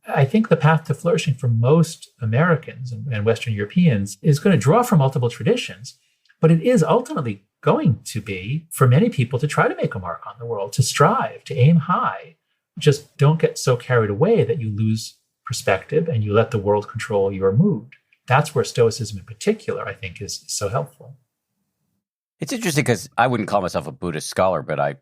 I think the path to flourishing for most Americans and Western Europeans is going to draw from multiple traditions, but it is ultimately going to be, for many people, to try to make a mark on the world, to strive, to aim high. Just don't get so carried away that you lose perspective and you let the world control your mood. That's where Stoicism in particular, I think, is so helpful. It's interesting because I wouldn't call myself a Buddhist scholar, but I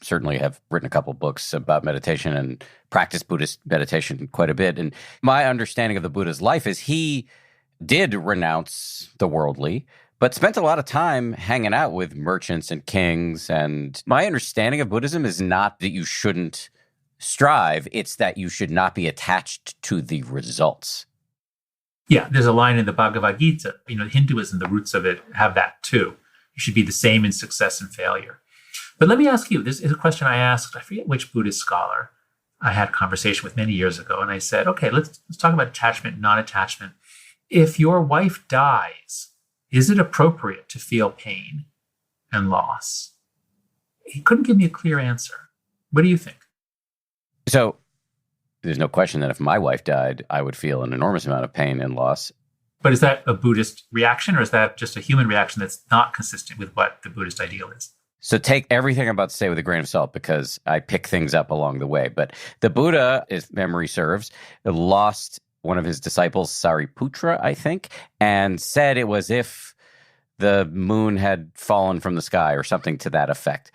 certainly have written a couple books about meditation and practiced Buddhist meditation quite a bit. And my understanding of the Buddha's life is he did renounce the worldly, but spent a lot of time hanging out with merchants and kings. And my understanding of Buddhism is not that you shouldn't strive, it's that you should not be attached to the results. Yeah, there's a line in the Bhagavad Gita, Hinduism, the roots of it have that too. You should be the same in success and failure. But let me ask you, this is a question I asked, I forget which Buddhist scholar I had a conversation with many years ago. And I said, okay, let's talk about attachment, non-attachment. If your wife dies, is it appropriate to feel pain and loss? He couldn't give me a clear answer. What do you think? So there's no question that if my wife died, I would feel an enormous amount of pain and loss. But is that a Buddhist reaction, or is that just a human reaction that's not consistent with what the Buddhist ideal is? So take everything I'm about to say with a grain of salt because I pick things up along the way. But the Buddha, if memory serves, lost one of his disciples, Sariputra, I think, and said it was if the moon had fallen from the sky or something to that effect.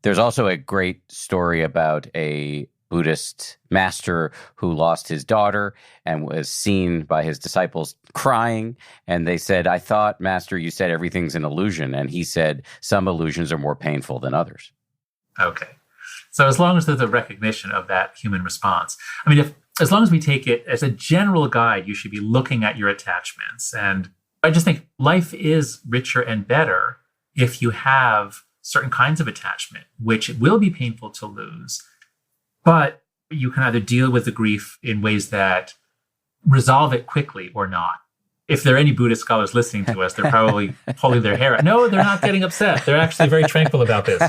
There's also a great story about a Buddhist master who lost his daughter and was seen by his disciples crying. And they said, I thought, Master, you said everything's an illusion. And he said, some illusions are more painful than others. Okay. So as long as there's a recognition of that human response, as long as we take it as a general guide, you should be looking at your attachments. And I just think life is richer and better if you have certain kinds of attachment, which it will be painful to lose. But you can either deal with the grief in ways that resolve it quickly or not. If there are any Buddhist scholars listening to us, they're probably pulling their hair out. No, they're not getting upset. They're actually very tranquil about this.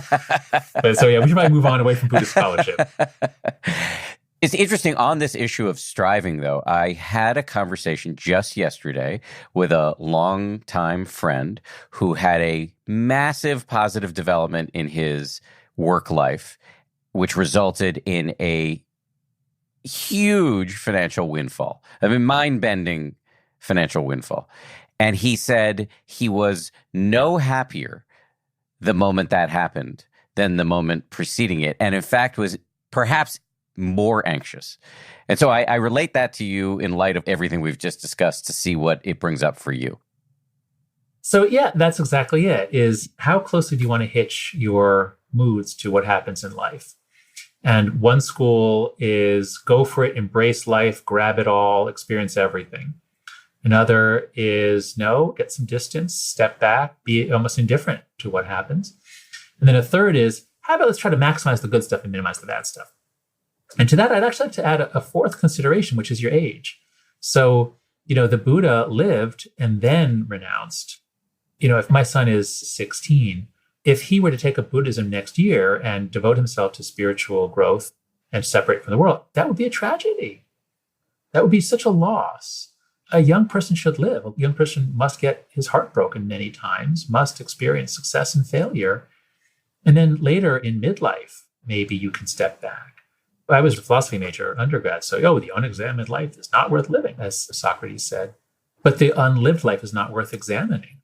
But so yeah, we should probably move on away from Buddhist scholarship. It's interesting on this issue of striving, though. I had a conversation just yesterday with a longtime friend who had a massive positive development in his work life. which resulted in a huge financial windfall. I mean, mind-bending financial windfall. And he said he was no happier the moment that happened than the moment preceding it. And in fact, was perhaps more anxious. And so I relate that to you in light of everything we've just discussed to see what it brings up for you. So yeah, that's exactly it, is how closely do you want to hitch your moods to what happens in life? And one school is go for it, embrace life, grab it all, experience everything. Another is no, get some distance, step back, be almost indifferent to what happens. And then a third is, how about let's try to maximize the good stuff and minimize the bad stuff? And to that, I'd actually like to add a fourth consideration, which is your age. So, the Buddha lived and then renounced. If my son is 16, if he were to take up Buddhism next year and devote himself to spiritual growth and separate from the world, that would be a tragedy. That would be such a loss. A young person should live. A young person must get his heart broken many times, must experience success and failure. And then later in midlife, maybe you can step back. I was a philosophy major undergrad, so, the unexamined life is not worth living, as Socrates said. But the unlived life is not worth examining.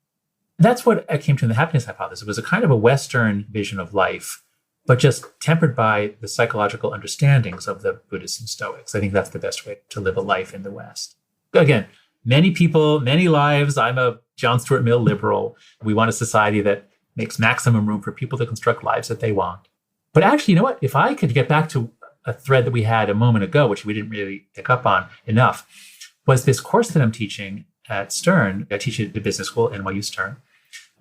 That's what I came to in the happiness hypothesis. It was a kind of a Western vision of life, but just tempered by the psychological understandings of the Buddhists and Stoics. I think that's the best way to live a life in the West. Again, many people, many lives. I'm a John Stuart Mill liberal. We want a society that makes maximum room for people to construct lives that they want. But actually, you know what? If I could get back to a thread that we had a moment ago, which we didn't really pick up on enough, was this course that I'm teaching at Stern. I teach it at the business school, NYU Stern.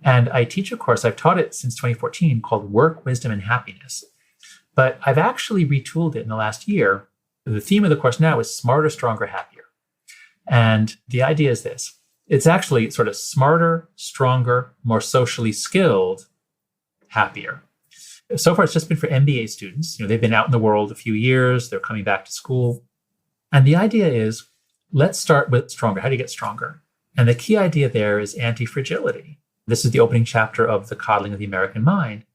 And I teach a course, I've taught it since 2014, called Work, Wisdom, and Happiness. But I've actually retooled it in the last year. The theme of the course now is smarter, stronger, happier. And the idea is this. It's actually sort of smarter, stronger, more socially skilled, happier. So far, it's just been for MBA students. They've been out in the world a few years. They're coming back to school. And the idea is, let's start with stronger. How do you get stronger? And the key idea there is anti-fragility. This is the opening chapter of The Coddling of the American Mind.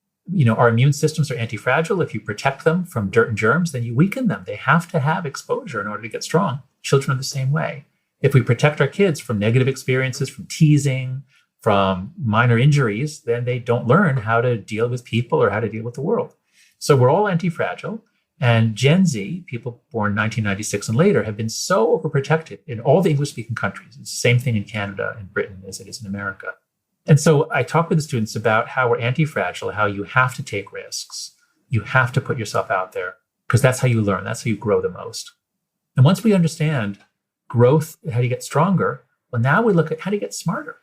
Our immune systems are anti-fragile. If you protect them from dirt and germs, then you weaken them. They have to have exposure in order to get strong. Children are the same way. If we protect our kids from negative experiences, from teasing, from minor injuries, then they don't learn how to deal with people or how to deal with the world. So we're all anti-fragile. And Gen Z, people born 1996 and later, have been so overprotected in all the English-speaking countries. It's the same thing in Canada and Britain as it is in America. And so I talk with the students about how we're anti-fragile, how you have to take risks. You have to put yourself out there because that's how you learn. That's how you grow the most. And once we understand growth, how do you get stronger? Well, now we look at how do you get smarter?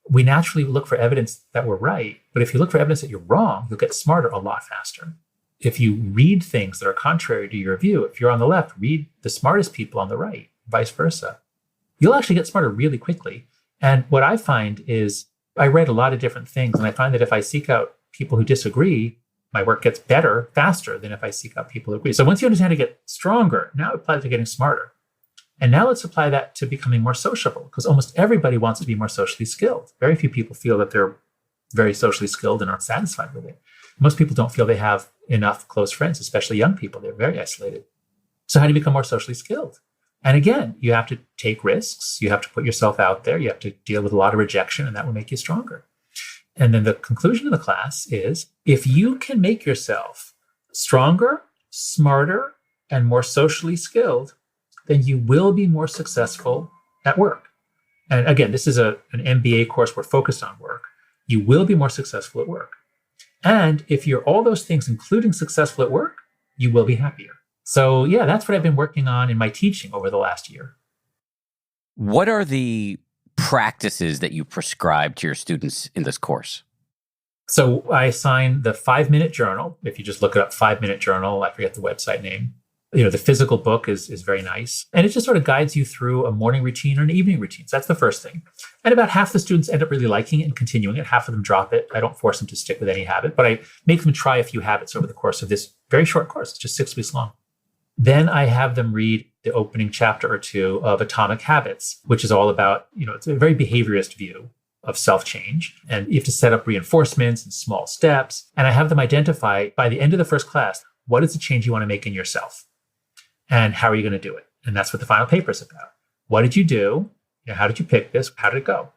We naturally look for evidence that we're right. But if you look for evidence that you're wrong, you'll get smarter a lot faster. If you read things that are contrary to your view, if you're on the left, read the smartest people on the right, vice versa. You'll actually get smarter really quickly. And what I find is I read a lot of different things, and I find that if I seek out people who disagree, my work gets better faster than if I seek out people who agree. So once you understand how to get stronger, now apply it to getting smarter. And now let's apply that to becoming more sociable, because almost everybody wants to be more socially skilled. Very few people feel that they're very socially skilled and aren't satisfied with it. Most people don't feel they have enough close friends, especially young people. They're very isolated. So how do you become more socially skilled? And again, you have to take risks. You have to put yourself out there. You have to deal with a lot of rejection, and that will make you stronger. And then the conclusion of the class is, if you can make yourself stronger, smarter, and more socially skilled, then you will be more successful at work. And again, this is an MBA course. We're focused on work. You will be more successful at work. And if you're all those things, including successful at work, you will be happier. So yeah, that's what I've been working on in my teaching over the last year. What are the practices that you prescribe to your students in this course? So I assign the 5-minute journal. If you just look it up, 5-minute journal, I forget the website name. The physical book is very nice. And it just sort of guides you through a morning routine or an evening routine. So that's the first thing. And about half the students end up really liking it and continuing it. Half of them drop it. I don't force them to stick with any habit, but I make them try a few habits over the course of this very short course. It's just 6 weeks long. Then I have them read the opening chapter or two of Atomic Habits, which is all about, it's a very behaviorist view of self-change. And you have to set up reinforcements and small steps. And I have them identify by the end of the first class, what is the change you want to make in yourself? And how are you going to do it? And that's what the final paper is about. What did you do? How did you pick this? How did it go?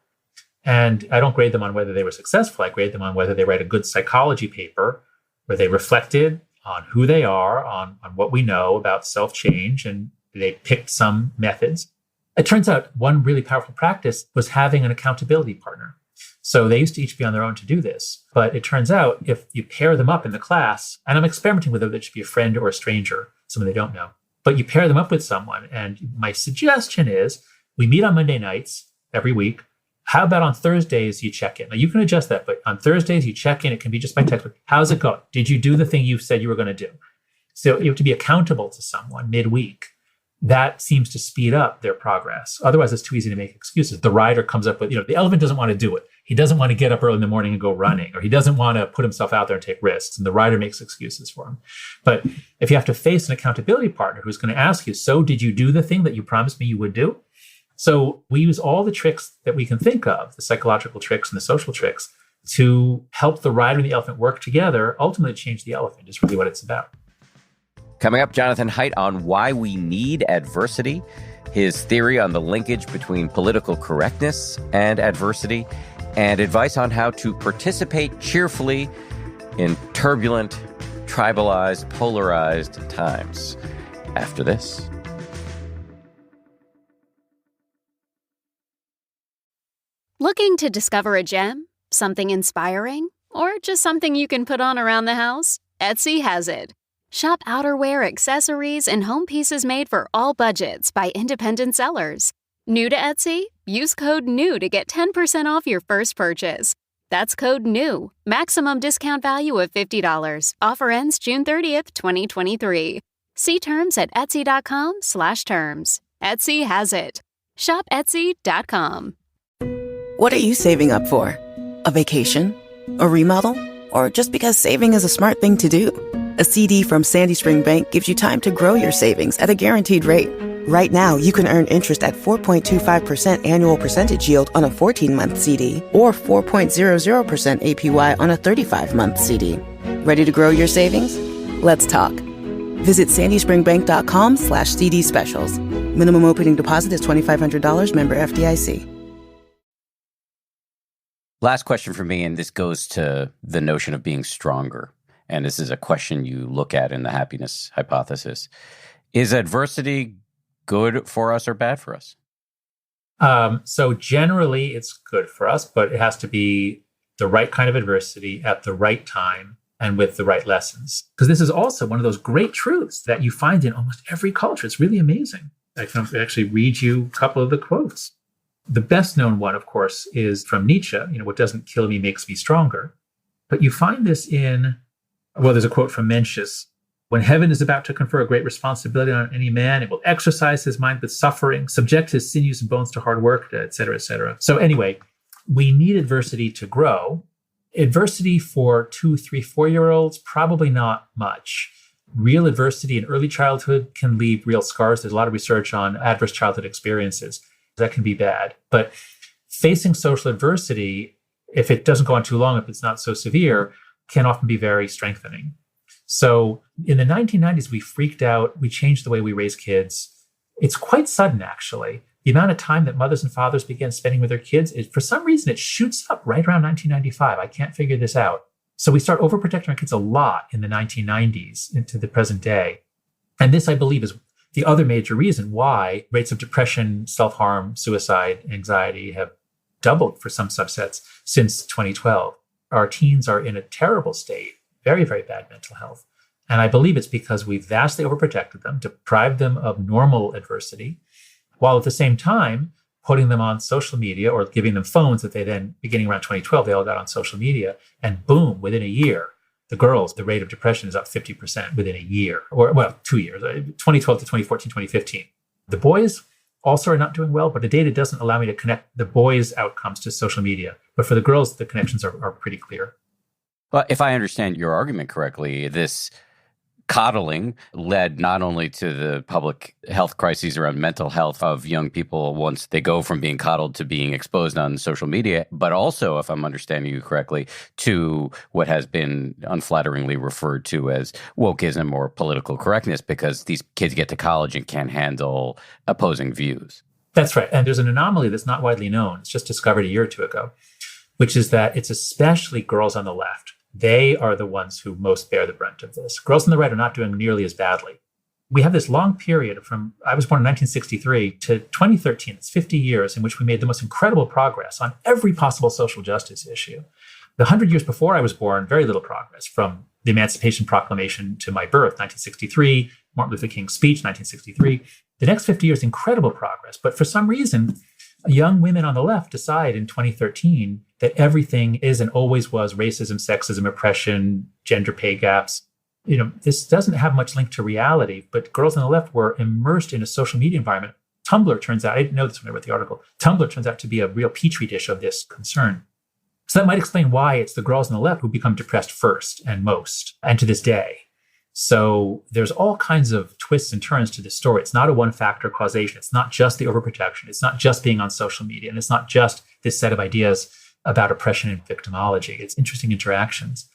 And I don't grade them on whether they were successful. I grade them on whether they write a good psychology paper where they reflected on who they are, on what we know about self-change, and they picked some methods. It turns out one really powerful practice was having an accountability partner. So they used to each be on their own to do this. But it turns out if you pair them up in the class, and I'm experimenting with whether it should be a friend or a stranger, someone they don't know, but you pair them up with someone. And my suggestion is we meet on Monday nights every week. How about on Thursdays you check in? Now you can adjust that, but on Thursdays you check in. It can be just by text. How's it going? Did you do the thing you said you were going to do? So you have to be accountable to someone midweek. That seems to speed up their progress. Otherwise, it's too easy to make excuses. The rider comes up with, the elephant doesn't want to do it. He doesn't want to get up early in the morning and go running, or he doesn't want to put himself out there and take risks. And the rider makes excuses for him. But if you have to face an accountability partner who's going to ask you, so did you do the thing that you promised me you would do? So we use all the tricks that we can think of, the psychological tricks and the social tricks, to help the rider and the elephant work together, ultimately change the elephant is really what it's about. Coming up, Jonathan Haidt on why we need adversity, his theory on the linkage between political correctness and adversity, and advice on how to participate cheerfully in turbulent, tribalized, polarized times. After this. Looking to discover a gem, something inspiring, or just something you can put on around the house? Etsy has it. Shop outerwear, accessories, and home pieces made for all budgets by independent sellers. New to Etsy? Use code NEW to get 10% off your first purchase. That's code NEW. Maximum discount value of $50. Offer ends June 30th, 2023. See terms at etsy.com/terms. Etsy has it. Shop etsy.com. What are you saving up for? A vacation? A remodel? Or just because saving is a smart thing to do? A CD from Sandy Spring Bank gives you time to grow your savings at a guaranteed rate. Right now, you can earn interest at 4.25% annual percentage yield on a 14-month CD or 4.00% APY on a 35-month CD. Ready to grow your savings? Let's talk. Visit sandyspringbank.com/CD specials. Minimum opening deposit is $2,500, member FDIC. Last question for me, and this goes to the notion of being stronger. And this is a question you look at in the happiness hypothesis. Is adversity good for us or bad for us? So generally, it's good for us, but it has to be the right kind of adversity at the right time and with the right lessons. Because this is also one of those great truths that you find in almost every culture. It's really amazing. I can actually read you a couple of the quotes. The best known one, of course, is from Nietzsche, what doesn't kill me makes me stronger. But you find this there's a quote from Mencius. When heaven is about to confer a great responsibility on any man, it will exercise his mind with suffering, subject his sinews and bones to hard work, et cetera, et cetera. So anyway, we need adversity to grow. Adversity for 2, 3, 4-year-olds, probably not much. Real adversity in early childhood can leave real scars. There's a lot of research on adverse childhood experiences. That can be bad. But facing social adversity, if it doesn't go on too long, if it's not so severe, can often be very strengthening. So in the 1990s, we freaked out. We changed the way we raise kids. It's quite sudden, actually. The amount of time that mothers and fathers began spending with their kids, for some reason, it shoots up right around 1995. I can't figure this out. So we start overprotecting our kids a lot in the 1990s into the present day. And this, I believe, is the other major reason why rates of depression, self-harm, suicide, anxiety have doubled for some subsets since 2012. Our teens are in a terrible state, very, very bad mental health. And I believe it's because we've vastly overprotected them, deprived them of normal adversity, while at the same time putting them on social media or giving them phones that they then, beginning around 2012, they all got on social media. And boom, within a year, the rate of depression is up 50% within a year, 2 years, 2012 to 2014, 2015. The boys also are not doing well, but the data doesn't allow me to connect the boys' outcomes to social media. But for the girls, the connections are pretty clear. Well, if I understand your argument correctly, this coddling led not only to the public health crises around mental health of young people once they go from being coddled to being exposed on social media, but also, if I'm understanding you correctly, to what has been unflatteringly referred to as wokeism or political correctness, because these kids get to college and can't handle opposing views. That's right. And there's an anomaly that's not widely known. It's just discovered a year or two ago, which is that it's especially girls on the left. They are the ones who most bear the brunt of this. Girls on the right are not doing nearly as badly. We have this long period from, I was born in 1963 to 2013, it's 50 years in which we made the most incredible progress on every possible social justice issue. The 100 years before I was born, very little progress, from the Emancipation Proclamation to my birth, 1963, Martin Luther King's speech, 1963. The next 50 years, incredible progress. But for some reason, young women on the left decide in 2013 that everything is and always was racism, sexism, oppression, gender pay gaps. This doesn't have much link to reality, but girls on the left were immersed in a social media environment. Tumblr turns out, I didn't know this when I read the article, Tumblr turns out to be a real petri dish of this concern. So that might explain why it's the girls on the left who become depressed first and most, and to this day. So there's all kinds of twists and turns to this story. It's not a one-factor causation. It's not just the overprotection. It's not just being on social media. And it's not just this set of ideas about oppression and victimology. It's interesting interactions.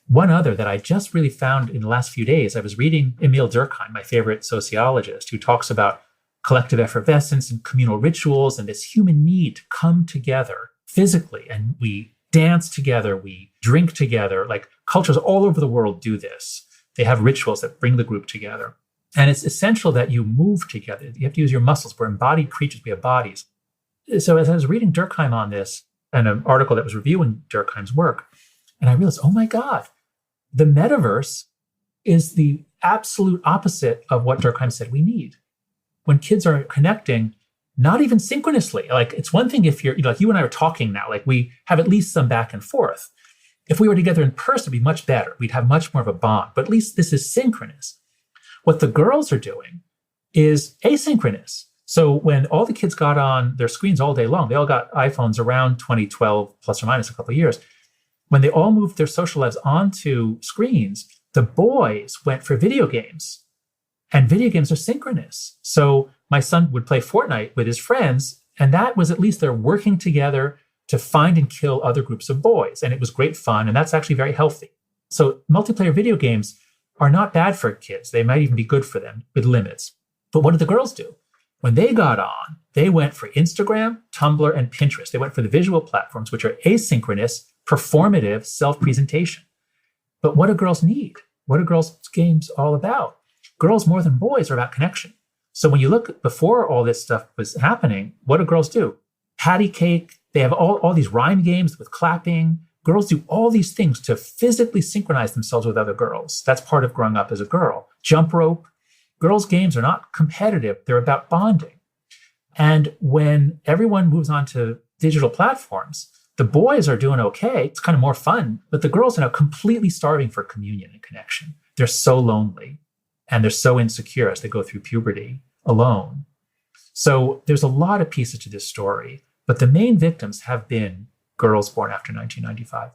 One other that I just really found in the last few days, I was reading Emil Durkheim, my favorite sociologist, who talks about collective effervescence and communal rituals and this human need to come together physically. And we dance together, we drink together. Like cultures all over the world do this. They have rituals that bring the group together. And it's essential that you move together. You have to use your muscles. We're embodied creatures. We have bodies. So as I was reading Durkheim on this, and an article that was reviewing Durkheim's work, and I realized, oh my God, the metaverse is the absolute opposite of what Durkheim said we need. When kids are connecting, not even synchronously, like it's one thing if you're, like you and I are talking now, like we have at least some back and forth. If we were together in person, it'd be much better. We'd have much more of a bond, but at least this is synchronous. What the girls are doing is asynchronous. So when all the kids got on their screens all day long, they all got iPhones around 2012, plus or minus a couple of years. When they all moved their social lives onto screens, the boys went for video games. And video games are synchronous. So my son would play Fortnite with his friends, and that was at least they're working together to find and kill other groups of boys. And it was great fun, and that's actually very healthy. So multiplayer video games are not bad for kids. They might even be good for them with limits. But what did the girls do? When they got on, they went for Instagram, Tumblr, and Pinterest. They went for the visual platforms, which are asynchronous, performative self-presentation. But what do girls need? What are girls' games all about? Girls more than boys are about connection. So when you look before all this stuff was happening, what do girls do? Patty cake. They have all these rhyme games with clapping. Girls do all these things to physically synchronize themselves with other girls. That's part of growing up as a girl. Jump rope. Girls' games are not competitive. They're about bonding. And when everyone moves on to digital platforms, the boys are doing okay. It's kind of more fun. But the girls are now completely starving for communion and connection. They're so lonely. And they're so insecure as they go through puberty alone. So there's a lot of pieces to this story. But the main victims have been girls born after 1995.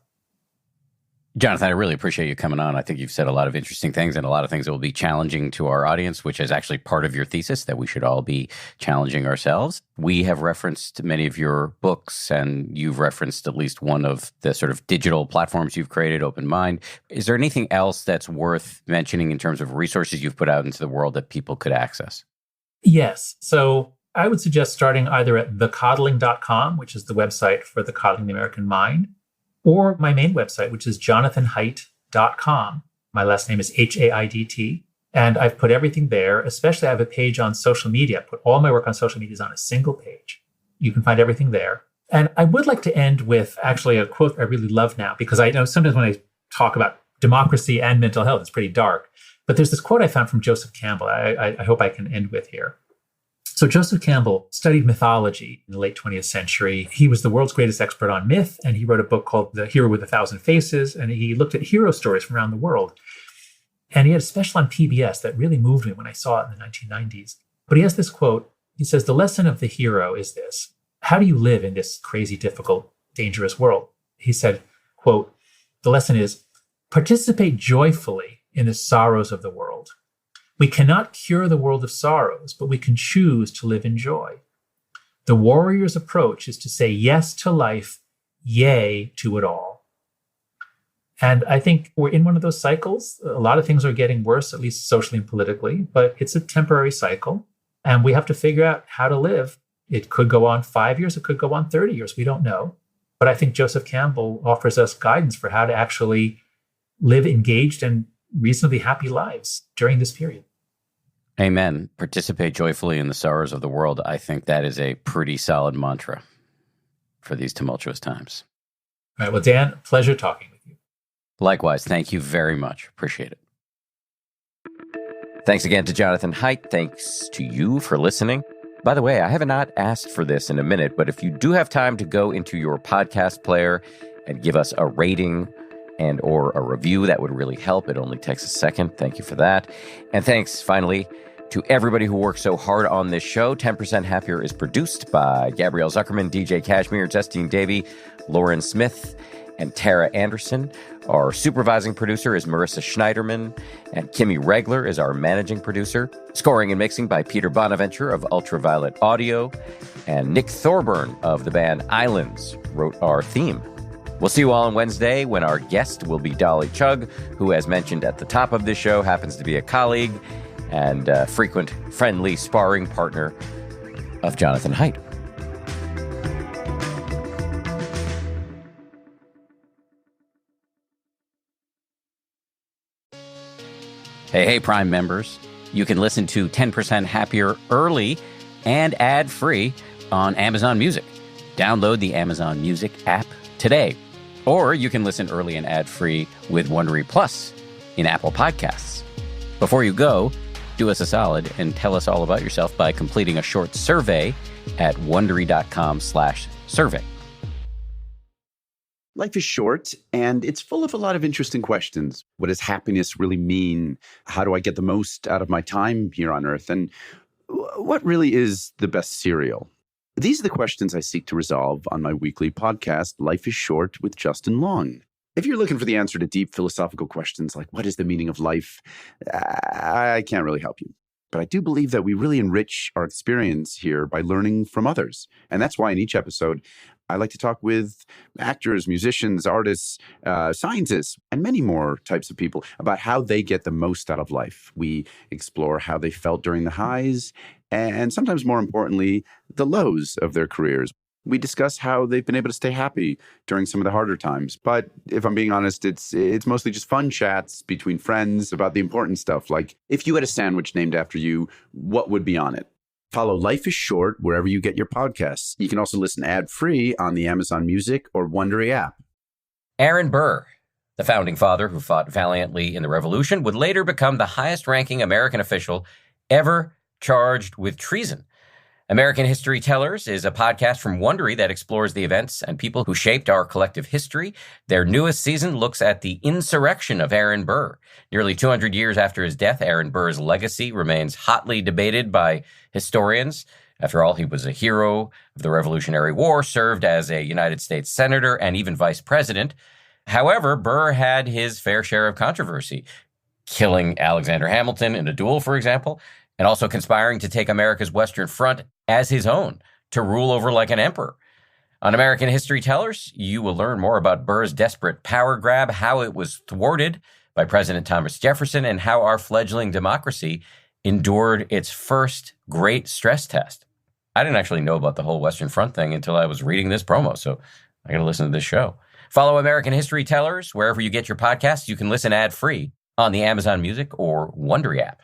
Jonathan, I really appreciate you coming on. I think you've said a lot of interesting things and a lot of things that will be challenging to our audience, which is actually part of your thesis, that we should all be challenging ourselves. We have referenced many of your books, and you've referenced at least one of the sort of digital platforms you've created, Open Mind. Is there anything else that's worth mentioning in terms of resources you've put out into the world that people could access? Yes. So I would suggest starting either at thecoddling.com, which is the website for The Coddling the American Mind, or my main website, which is jonathanhaidt.com. My last name is Haidt. And I've put everything there. Especially I have a page on social media. I put all my work on social media on a single page. You can find everything there. And I would like to end with actually a quote I really love now, because I know sometimes when I talk about democracy and mental health, it's pretty dark. But there's this quote I found from Joseph Campbell I hope I can end with here. So Joseph Campbell studied mythology in the late 20th century. He was the world's greatest expert on myth, and he wrote a book called The Hero with a Thousand Faces, and he looked at hero stories from around the world. And he had a special on PBS that really moved me when I saw it in the 1990s. But he has this quote. He says, "The lesson of the hero is this: how do you live in this crazy, difficult, dangerous world?" He said, quote, "The lesson is participate joyfully in the sorrows of the world. We cannot cure the world of sorrows, but we can choose to live in joy. The warrior's approach is to say yes to life, yay to it all. And I think we're in one of those cycles. A lot of things are getting worse, at least socially and politically, but it's a temporary cycle. And we have to figure out how to live. It could go on 5 years, it could go on 30 years. We don't know. But I think Joseph Campbell offers us guidance for how to actually live engaged and reasonably happy lives during this period. Amen. Participate joyfully in the sorrows of the world. I think that is a pretty solid mantra for these tumultuous times. All right. Well, Dan, pleasure talking with you. Likewise. Thank you very much. Appreciate it. Thanks again to Jonathan Haidt. Thanks to you for listening. By the way, I have not asked for this in a minute, but if you do have time to go into your podcast player and give us a rating and or a review, that would really help. It only takes a second. Thank you for that. And thanks, finally, to everybody who works so hard on this show. 10% Happier is produced by Gabrielle Zuckerman, DJ Kashmir, Justine Davey, Lauren Smith, and Tara Anderson. Our supervising producer is Marissa Schneiderman, and Kimmy Regler is our managing producer. Scoring and mixing by Peter Bonaventure of Ultraviolet Audio, and Nick Thorburn of the band Islands wrote our theme. We'll see you all on Wednesday when our guest will be Dolly Chugg, who, as mentioned at the top of this show, happens to be a colleague and frequent friendly sparring partner of Jonathan Haidt. Hey, Prime members. You can listen to 10% Happier early and ad-free on Amazon Music. Download the Amazon Music app today. Or you can listen early and ad-free with Wondery Plus in Apple Podcasts. Before you go, do us a solid and tell us all about yourself by completing a short survey at Wondery.com/survey. Life is short, and it's full of a lot of interesting questions. What does happiness really mean? How do I get the most out of my time here on Earth? And what really is the best cereal? These are the questions I seek to resolve on my weekly podcast, Life is Short with Justin Long. If you're looking for the answer to deep philosophical questions like what is the meaning of life, I can't really help you. But I do believe that we really enrich our experience here by learning from others. And that's why in each episode, I like to talk with actors, musicians, artists, scientists, and many more types of people about how they get the most out of life. We explore how they felt during the highs and sometimes more importantly, the lows of their careers. We discuss how they've been able to stay happy during some of the harder times. But if I'm being honest, it's mostly just fun chats between friends about the important stuff. Like if you had a sandwich named after you, what would be on it? Follow Life is Short wherever you get your podcasts. You can also listen ad-free on the Amazon Music or Wondery app. Aaron Burr, the founding father who fought valiantly in the Revolution, would later become the highest-ranking American official ever charged with treason. American History Tellers is a podcast from Wondery that explores the events and people who shaped our collective history. Their newest season looks at the insurrection of Aaron Burr. Nearly 200 years after his death, Aaron Burr's legacy remains hotly debated by historians. After all, he was a hero of the Revolutionary War, served as a United States senator and even vice president. However, Burr had his fair share of controversy, killing Alexander Hamilton in a duel, for example, and also conspiring to take America's Western Front as his own, to rule over like an emperor. On American History Tellers, you will learn more about Burr's desperate power grab, how it was thwarted by President Thomas Jefferson, and how our fledgling democracy endured its first great stress test. I didn't actually know about the whole Western Front thing until I was reading this promo, so I got to listen to this show. Follow American History Tellers wherever you get your podcasts. You can listen ad-free on the Amazon Music or Wondery app.